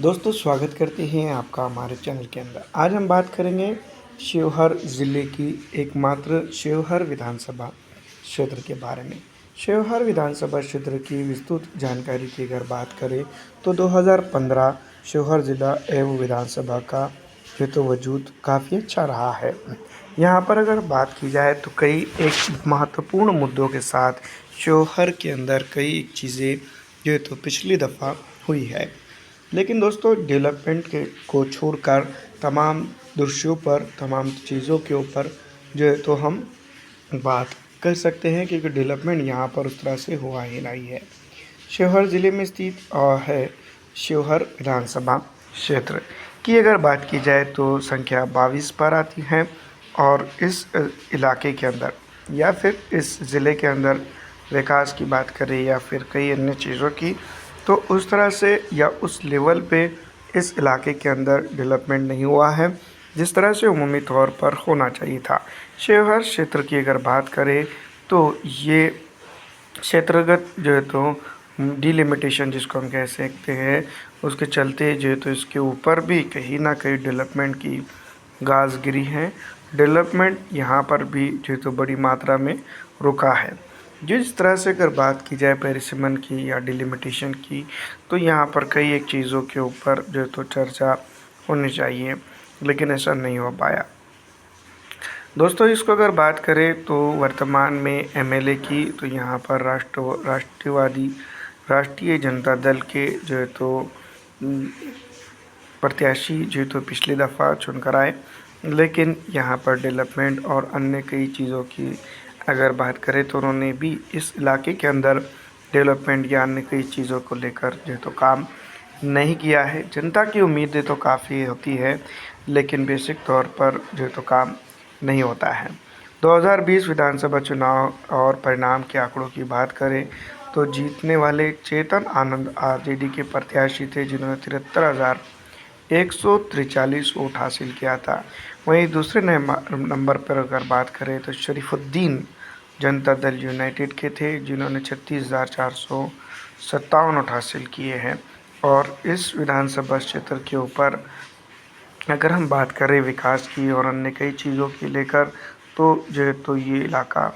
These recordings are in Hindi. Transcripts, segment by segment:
दोस्तों स्वागत करते हैं आपका हमारे चैनल के अंदर। आज हम बात करेंगे शिवहर ज़िले की एकमात्र शिवहर विधानसभा क्षेत्र के बारे में। शिवहर विधानसभा क्षेत्र की विस्तृत जानकारी की अगर बात करें तो 2015 शिवहर ज़िला एवं विधानसभा का जो तो वजूद काफ़ी अच्छा रहा है। यहाँ पर अगर बात की जाए तो कई एक महत्वपूर्ण मुद्दों के साथ शिवहर के अंदर कई चीज़ें जो है तो पिछली दफ़ा हुई है। लेकिन दोस्तों डेवलपमेंट के को छोड़कर तमाम दृश्यों पर तमाम चीज़ों के ऊपर जो है तो हम बात कर सकते हैं क्योंकि डेवलपमेंट यहाँ पर उस तरह से हुआ ही नहीं है। शिवहर ज़िले में स्थित है शिवहर विधानसभा क्षेत्र की अगर बात की जाए तो संख्या 22 पर आती है और इस इलाके के अंदर या फिर इस ज़िले के अंदर विकास की बात करें या फिर कई अन्य चीज़ों की तो उस तरह से या उस लेवल पे इस इलाके के अंदर डेवलपमेंट नहीं हुआ है जिस तरह से उमूमी तौर पर होना चाहिए था। शिवहर क्षेत्र की अगर बात करें तो ये क्षेत्रगत जो है तो डिलिमिटेशन जिसको हम कह सकते हैं उसके चलते जो है तो इसके ऊपर भी कहीं ना कहीं डेवलपमेंट की गाज गिरी है। डेवलपमेंट यहाँ पर भी जो है तो बड़ी मात्रा में रुका है। जिस तरह से अगर बात की जाए परिसीमन की या डिलिमिटेशन की तो यहाँ पर कई एक चीज़ों के ऊपर जो है तो चर्चा होनी चाहिए लेकिन ऐसा नहीं हो पाया। दोस्तों इसको अगर बात करें तो वर्तमान में एमएलए की तो यहाँ पर राष्ट्रीय जनता दल के जो है तो प्रत्याशी जो है तो पिछली दफ़ा चुनकर आए लेकिन यहाँ पर डेवलपमेंट और अन्य कई चीज़ों की अगर बात करें तो उन्होंने भी इस इलाके के अंदर डेवलपमेंट या अन्य कई चीज़ों को लेकर जो है तो काम नहीं किया है। जनता की उम्मीदें तो काफ़ी होती है लेकिन बेसिक तौर पर जो है तो काम नहीं होता है। 2020 विधानसभा चुनाव और परिणाम के आंकड़ों की बात करें तो जीतने वाले चेतन आनंद आरजेडी के प्रत्याशी थे जिन्होंने 73,143 वोट हासिल किया था। वहीं दूसरे नंबर पर अगर बात करें तो शरीफुद्दीन जनता दल यूनाइटेड के थे जिन्होंने 36,457 वोट हासिल किए हैं। और इस विधानसभा क्षेत्र के ऊपर अगर हम बात करें विकास की और अन्य कई चीज़ों की लेकर तो जो है तो ये इलाका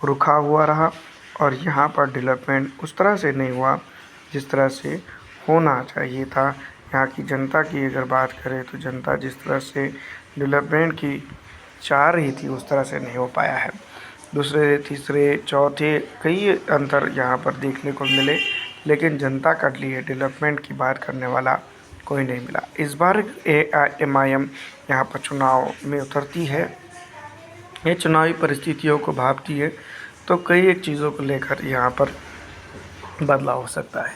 रुका हुआ रहा और यहाँ पर डेवलपमेंट उस तरह से नहीं हुआ जिस तरह से होना चाहिए था। यहाँ की जनता की अगर बात करें तो जनता जिस तरह से डेवलपमेंट की चाह रही थी उस तरह से नहीं हो पाया है। दूसरे तीसरे चौथे कई अंतर यहाँ पर देखने को मिले लेकिन जनता के लिए डेवलपमेंट की बात करने वाला कोई नहीं मिला। इस बार एमआईएम यहाँ पर चुनाव में उतरती है, ये चुनावी परिस्थितियों को भांपती है तो कई एक चीज़ों को लेकर यहाँ पर बदलाव हो सकता है।